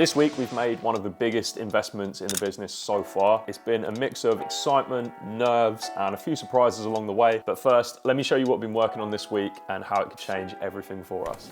This week we've made one of the biggest investments in the business so far. It's been a mix of excitement, nerves, and a few surprises along the way. But first, let me show you what we've been working on this week and how it could change everything for us.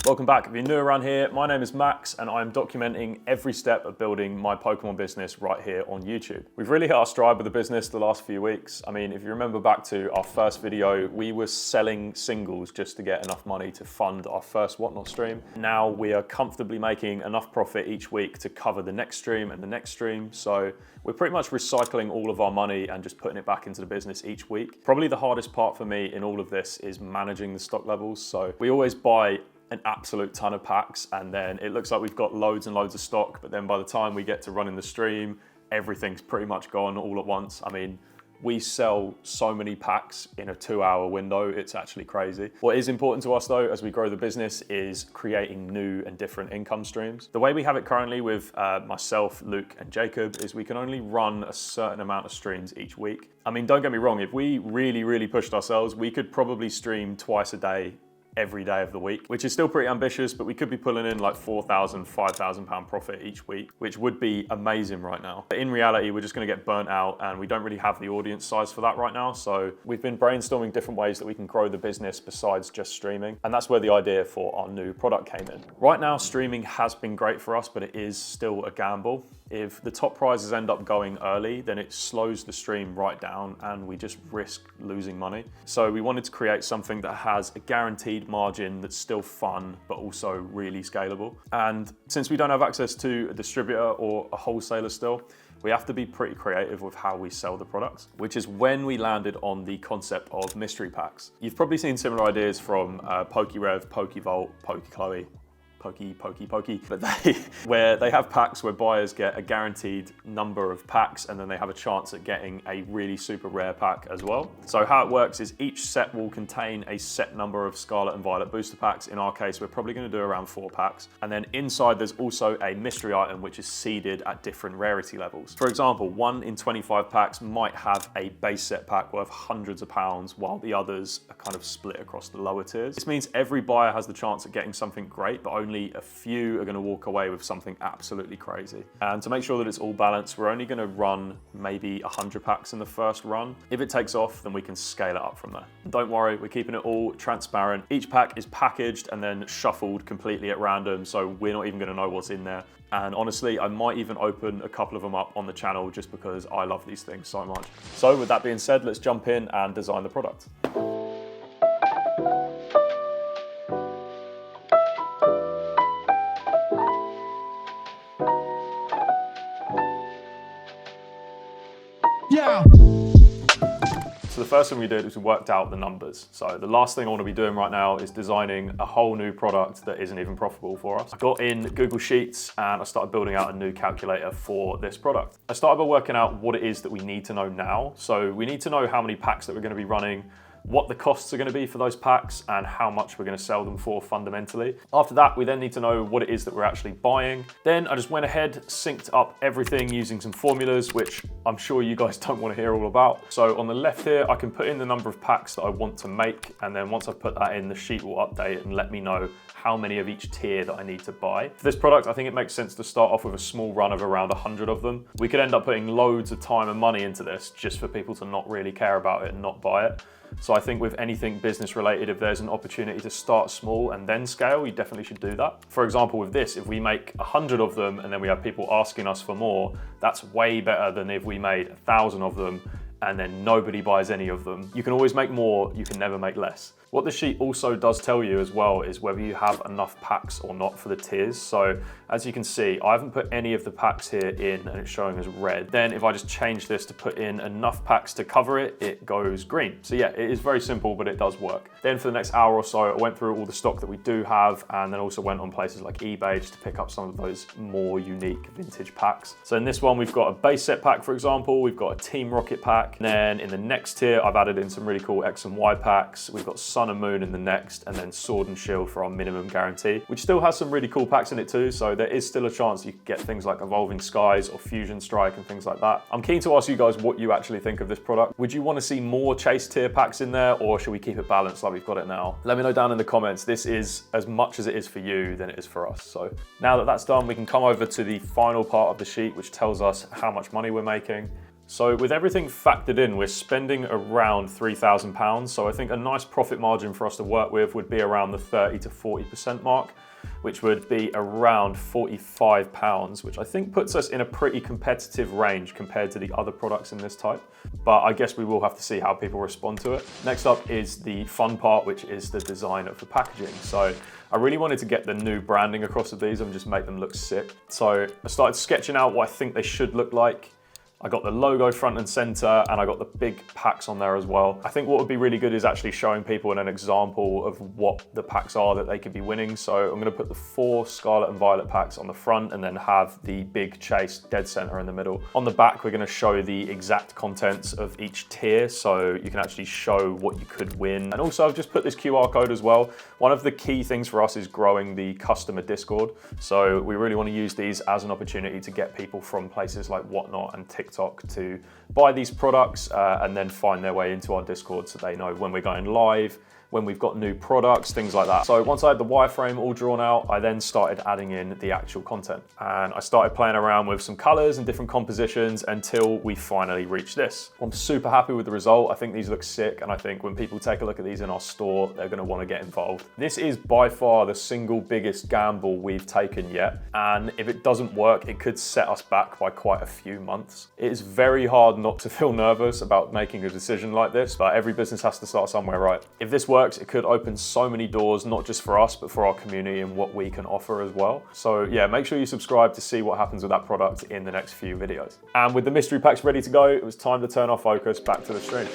Welcome back. If you're new around here, my name is Max and I'm documenting every step of building my Pokemon business right here on YouTube. We've really hit our stride with the business the last few weeks. I mean, if you remember back to our first video, we were selling singles just to get enough money to fund our first Whatnot stream. Now we are comfortably making enough profit each week to cover the next stream and the next stream. So we're pretty much recycling all of our money and just putting it back into the business each week. Probably the hardest part for me in all of this is managing the stock levels. So we always buy an absolute ton of packs and then it looks like we've got loads and loads of stock, but then by the time we get to running the stream, everything's pretty much gone all at once. I mean, we sell so many packs in a 2-hour window, it's actually crazy. What is important to us though, as we grow the business, is creating new and different income streams. The way we have it currently with myself, Luke, and Jacob is we can only run a certain amount of streams each week. I mean, don't get me wrong, if we really pushed ourselves, we could probably stream twice a day every day of the week, which is still pretty ambitious, but we could be pulling in like £4,000, £5,000 profit each week, which would be amazing right now. But in reality, we're just gonna get burnt out and we don't really have the audience size for that right now. So we've been brainstorming different ways that we can grow the business besides just streaming. And that's where the idea for our new product came in. Right now, streaming has been great for us, but it is still a gamble. If the top prizes end up going early, then it slows the stream right down and we just risk losing money. So we wanted to create something that has a guaranteed margin that's still fun, but also really scalable. And since we don't have access to a distributor or a wholesaler still, we have to be pretty creative with how we sell the products, which is when we landed on the concept of mystery packs. You've probably seen similar ideas from PokeRev, PokeVault, PokeChloe, Pokey, but where they have packs where buyers get a guaranteed number of packs and then they have a chance at getting a really super rare pack as well. So how it works is each set will contain a set number of Scarlet and Violet booster packs. In our case, we're probably going to do around 4 packs. And then inside there's also a mystery item which is seeded at different rarity levels. For example, 1 in 25 packs might have a base set pack worth hundreds of pounds, while the others are kind of split across the lower tiers. This means every buyer has the chance at getting something great, but only a few are going to walk away with something absolutely crazy. And to make sure that it's all balanced, we're only going to run maybe 100 packs in the first run. If it takes off, then we can scale it up from there. Don't worry, we're keeping it all transparent. Each pack is packaged and then shuffled completely at random, so we're not even going to know what's in there. And honestly, I might even open a couple of them up on the channel just because I love these things so much. So with that being said, let's jump in and design the product. So the first thing we did was we worked out the numbers. So the last thing I want to be doing right now is designing a whole new product that isn't even profitable for us. I got in Google Sheets and I started building out a new calculator for this product. I started by working out what it is that we need to know now. So we need to know how many packs that we're going to be running, what the costs are going to be for those packs, and how much we're going to sell them for fundamentally. After that, we then need to know what it is that we're actually buying. Then I just went ahead, synced up everything using some formulas, which I'm sure you guys don't want to hear all about. So on the left here, I can put in the number of packs that I want to make, and then once I've put that in, the sheet will update and let me know how many of each tier that I need to buy. For this product, I think it makes sense to start off with a small run of around 100 of them. We could end up putting loads of time and money into this just for people to not really care about it and not buy it. So I think with anything business related, if there's an opportunity to start small and then scale, you definitely should do that. For example, with this, if we make 100 of them and then we have people asking us for more, that's way better than if we made 1,000 of them and then nobody buys any of them. You can always make more, you can never make less. What the sheet also does tell you as well is whether you have enough packs or not for the tiers. So as you can see, I haven't put any of the packs here in and it's showing as red. Then if I just change this to put in enough packs to cover it, it goes green. So yeah, it is very simple, but it does work. Then for the next hour or so, I went through all the stock that we do have and then also went on places like eBay just to pick up some of those more unique vintage packs. So in this one, we've got a base set pack, for example, we've got a Team Rocket pack. And then in the next tier, I've added in some really cool X and Y packs. We've got Sun Sun and Moon in the next, and then Sword and Shield for our minimum guarantee, which still has some really cool packs in it too, so there is still a chance you could get things like Evolving Skies or Fusion Strike and things like that. I'm keen to ask you guys what you actually think of this product. Would you want to see more chase tier packs in there, or should we keep it balanced like we've got it now? Let me know down in the comments. This is as much as it is for you than it is for us. So now that that's done, we can come over to the final part of the sheet, which tells us how much money we're making. So with everything factored in, we're spending around £3,000. So I think a nice profit margin for us to work with would be around the 30 to 40% mark, which would be around £45, which I think puts us in a pretty competitive range compared to the other products in this type. But I guess we will have to see how people respond to it. Next up is the fun part, which is the design of the packaging. So I really wanted to get the new branding across of these and just make them look sick. So I started sketching out what I think they should look like. I got the logo front and center, and I got the big packs on there as well. I think what would be really good is actually showing people an example of what the packs are that they could be winning. So I'm gonna put the 4 Scarlet and Violet packs on the front and then have the big Chase dead center in the middle. On the back, we're gonna show the exact contents of each tier, so you can actually show what you could win. And also I've just put this QR code as well. One of the key things for us is growing the customer Discord. So we really wanna use these as an opportunity to get people from places like Whatnot and TikTok to buy these products and then find their way into our Discord so they know when we're going live, when we've got new products, things like that. So once I had the wireframe all drawn out, I then started adding in the actual content. And I started playing around with some colors and different compositions until we finally reached this. I'm super happy with the result. I think these look sick, and I think when people take a look at these in our store, they're gonna wanna get involved. This is by far the single biggest gamble we've taken yet. And if it doesn't work, it could set us back by quite a few months. It is very hard not to feel nervous about making a decision like this, but every business has to start somewhere, right? If this works, it could open so many doors, not just for us, but for our community and what we can offer as well. So yeah, make sure you subscribe to see what happens with that product in the next few videos. And with the mystery packs ready to go, it was time to turn our focus back to the stream.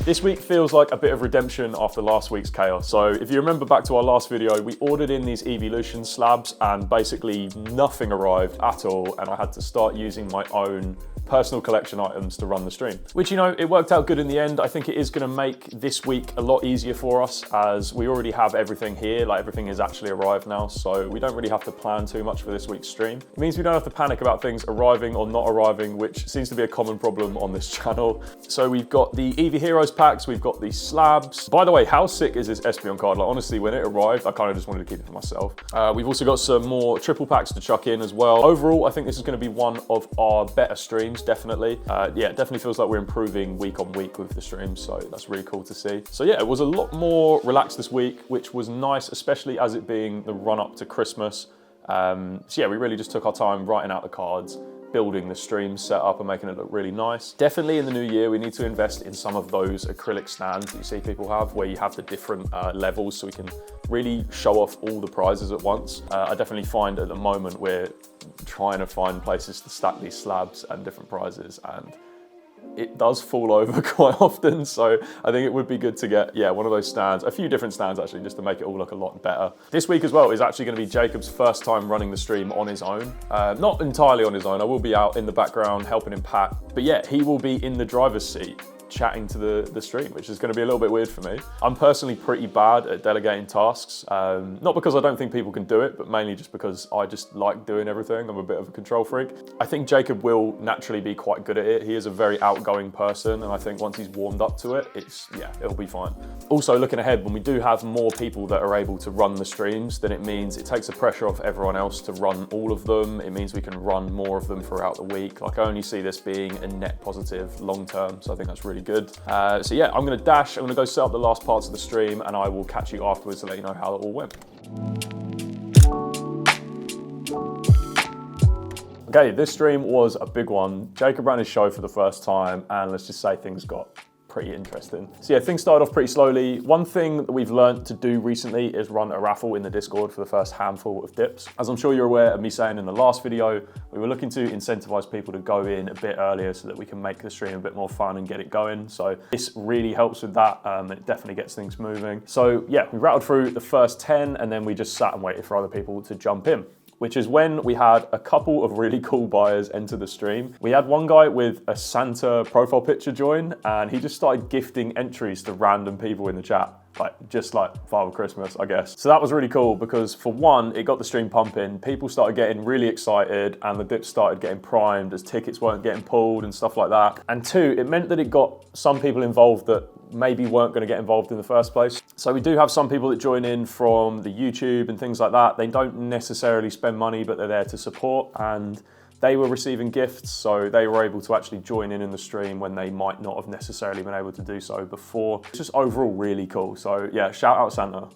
This week feels like a bit of redemption after last week's chaos. So if you remember back to our last video, we ordered in these Evolution slabs and basically nothing arrived at all. And I had to start using my own personal collection items to run the stream, which, you know, it worked out good in the end. I think it is going to make this week a lot easier for us as we already have everything here. Like, everything has actually arrived now, so we don't really have to plan too much for this week's stream. It means we don't have to panic about things arriving or not arriving, which seems to be a common problem on this channel. So we've got the Eevee Heroes packs, we've got these slabs. By the way, how sick is this Espeon card? Like, honestly, when it arrived, I kind of just wanted to keep it for myself. We've also got some more triple packs to chuck in as well. Overall, I think this is going to be one of our better streams, definitely. Yeah, it definitely feels like we're improving week on week with the streams, so that's really cool to see. So yeah, it was a lot more relaxed this week, which was nice, especially as it being the run up to Christmas. So yeah, we really just took our time writing out the cards, building the stream setup and making it look really nice. Definitely in the new year, we need to invest in some of those acrylic stands that you see people have, where you have the different levels so we can really show off all the prizes at once. I definitely find at the moment we're trying to find places to stack these slabs and different prizes, and it does fall over quite often, so I think it would be good to get, yeah, one of those stands, a few different stands actually, just to make it all look a lot better. This week as well is actually going to be Jacob's first time running the stream on his own. Not entirely on his own, I will be out in the background helping him pack, but yeah, he will be in the driver's seat chatting to the stream, which is going to be a little bit weird for me. I'm personally pretty bad at delegating tasks, not because I don't think people can do it, but mainly just because I just like doing everything. I'm a bit of a control freak. I think Jacob will naturally be quite good at it. He is a very outgoing person, and I think once he's warmed up to it, it'll be fine. Also, looking ahead, when we do have more people that are able to run the streams, then it means it takes the pressure off everyone else to run all of them. It means we can run more of them throughout the week. Like, I only see this being a net positive long term, so I think that's really good. So yeah, I'm gonna dash, I'm gonna go set up the last parts of the stream, and I will catch you afterwards to let you know how it all went. Okay, this stream was a big one. Jacob ran his show for the first time, and let's just say things got pretty interesting. So yeah, things started off pretty slowly. One thing that we've learned to do recently is run a raffle in the Discord for the first handful of dips. As I'm sure you're aware of me saying in the last video, we were looking to incentivize people to go in a bit earlier so that we can make the stream a bit more fun and get it going. So this really helps with that. It definitely gets things moving. So yeah, we rattled through the first 10, and then we just sat and waited for other people to jump in. which is when we had a couple of really cool buyers enter the stream. We had one guy with a Santa profile picture join, and he just started gifting entries to random people in the chat. Just like Father Christmas, I guess. So that was really cool because for one, it got the stream pumping, people started getting really excited and the dips started getting primed as tickets weren't getting pulled and stuff like that. And two, it meant that it got some people involved that maybe weren't going to get involved in the first place. So we do have some people that join in from the YouTube and things like that. They don't necessarily spend money, but they're there to support, and they were receiving gifts, so they were able to actually join in the stream when they might not have necessarily been able to do so before. It's just overall really cool. So yeah, shout out Santa.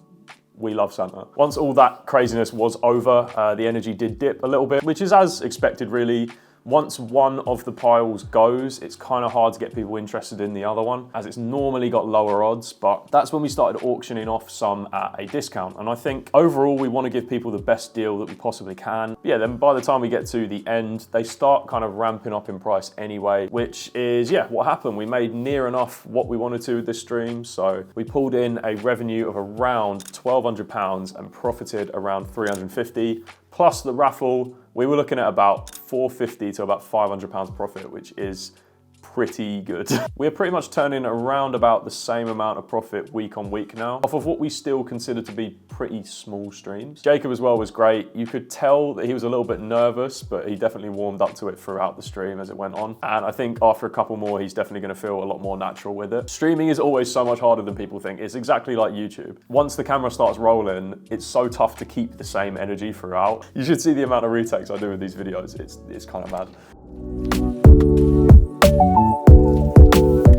We love Santa. Once all that craziness was over, the energy did dip a little bit, which is as expected really. Once one of the piles goes, it's kind of hard to get people interested in the other one, as it's normally got lower odds, but that's when we started auctioning off some at a discount. And I think overall, we want to give people the best deal that we possibly can. But yeah, then by the time we get to the end, they start kind of ramping up in price anyway, which is, yeah, what happened. We made near enough what we wanted to with this stream. So we pulled in a revenue of around £1,200 and profited around 350. Plus the raffle, we were looking at about 450 to about £500 profit, which is pretty good. We're pretty much turning around about the same amount of profit week on week now, off of what we still consider to be pretty small streams. Jacob as well was great. You could tell that he was a little bit nervous, but he definitely warmed up to it throughout the stream as it went on. And I think after a couple more, he's definitely gonna feel a lot more natural with it. Streaming is always so much harder than people think. It's exactly like YouTube. Once the camera starts rolling, it's so tough to keep the same energy throughout. You should see the amount of retakes I do with these videos. It's kind of mad.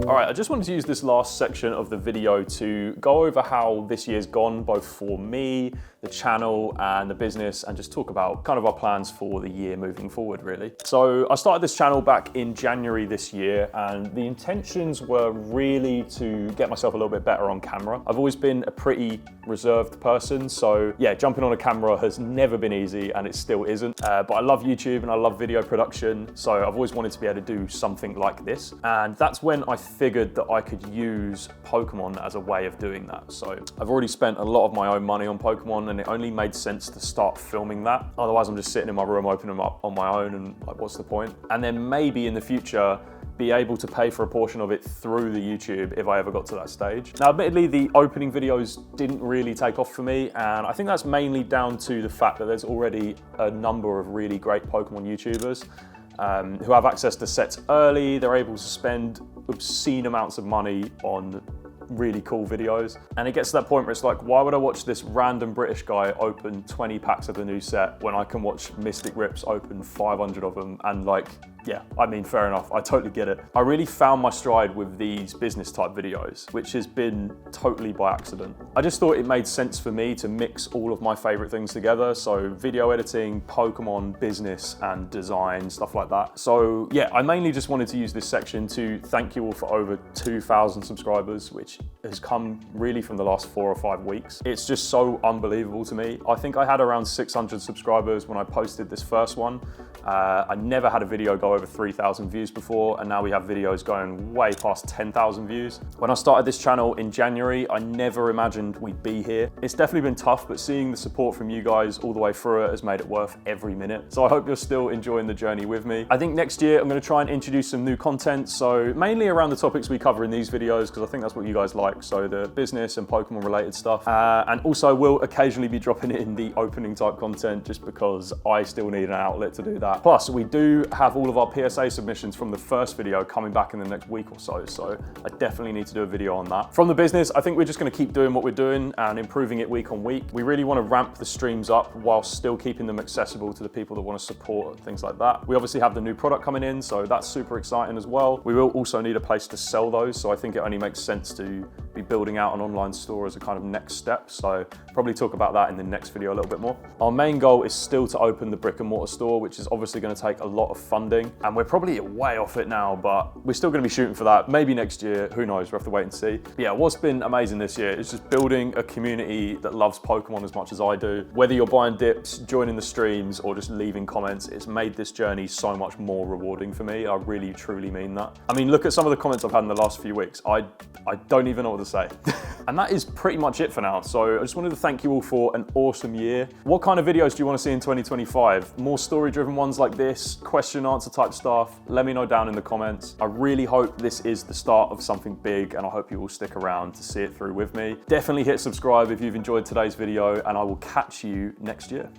All right, I just wanted to use this last section of the video to go over how this year's gone, both for me, the channel, and the business, and just talk about kind of our plans for the year moving forward, really. So I started this channel back in January this year, and the intentions were really to get myself a little bit better on camera. I've always been a pretty reserved person, so yeah, jumping on a camera has never been easy, and it still isn't. But I love YouTube and I love video production, so I've always wanted to be able to do something like this. And that's when I figured that I could use Pokemon as a way of doing that. So I've already spent a lot of my own money on Pokemon, and it only made sense to start filming that. Otherwise, I'm just sitting in my room opening them up on my own, and like, what's the point? And then maybe in the future, be able to pay for a portion of it through the YouTube if I ever got to that stage. Now, admittedly, the opening videos didn't really take off for me, and I think that's mainly down to the fact that there's already a number of really great Pokemon YouTubers who have access to sets early. They're able to spend obscene amounts of money on really cool videos. And it gets to that point where it's like, why would I watch this random British guy open 20 packs of the new set when I can watch Mystic Rips open 500 of them? And like, yeah, I mean, fair enough. I totally get it. I really found my stride with these business type videos, which has been totally by accident. I just thought it made sense for me to mix all of my favorite things together. So video editing, Pokemon, business, and design, stuff like that. So yeah, I mainly just wanted to use this section to thank you all for over 2,000 subscribers, which has come really from the last 4 or 5 weeks. It's just so unbelievable to me. I think I had around 600 subscribers when I posted this first one. I never had a video go over 3,000 views before, and now we have videos going way past 10,000 views. When I started this channel in January, I never imagined we'd be here. It's definitely been tough, but seeing the support from you guys all the way through it has made it worth every minute. So I hope you're still enjoying the journey with me. I think next year I'm going to try and introduce some new content, so mainly around the topics we cover in these videos, because I think that's what you guys like, so the business and Pokemon related stuff. And also we'll occasionally be dropping in the opening type content just because I still need an outlet to do that. Plus, we do have all of our PSA submissions from the first video coming back in the next week or so I definitely need to do a video on that. From the business, I think we're just going to keep doing what we're doing and improving it week on week. We really want to ramp the streams up while still keeping them accessible to the people that want to support and things like that. We obviously have the new product coming in, so that's super exciting as well. We will also need a place to sell those, so I think it only makes sense to be building out an online store as a kind of next step, so probably talk about that in the next video a little bit more. Our main goal is still to open the brick and mortar store, which is obviously going to take a lot of funding, and we're probably way off it now, but we're still going to be shooting for that. Maybe next year, who knows, we'll have to wait and see. But yeah, what's been amazing this year is just building a community that loves Pokemon as much as I do. Whether you're buying dips, joining the streams, or just leaving comments, it's made this journey so much more rewarding for me. I really, truly mean that. I mean, look at some of the comments I've had in the last few weeks. I don't even know what to say. And that is pretty much it for now. So I just wanted to thank you all for an awesome year. What kind of videos do you want to see in 2025? More story-driven ones like this, question and answer type stuff? Let me know down in the comments. I really hope this is the start of something big, and I hope you will stick around to see it through with me. Definitely hit subscribe if you've enjoyed today's video, and I will catch you next year.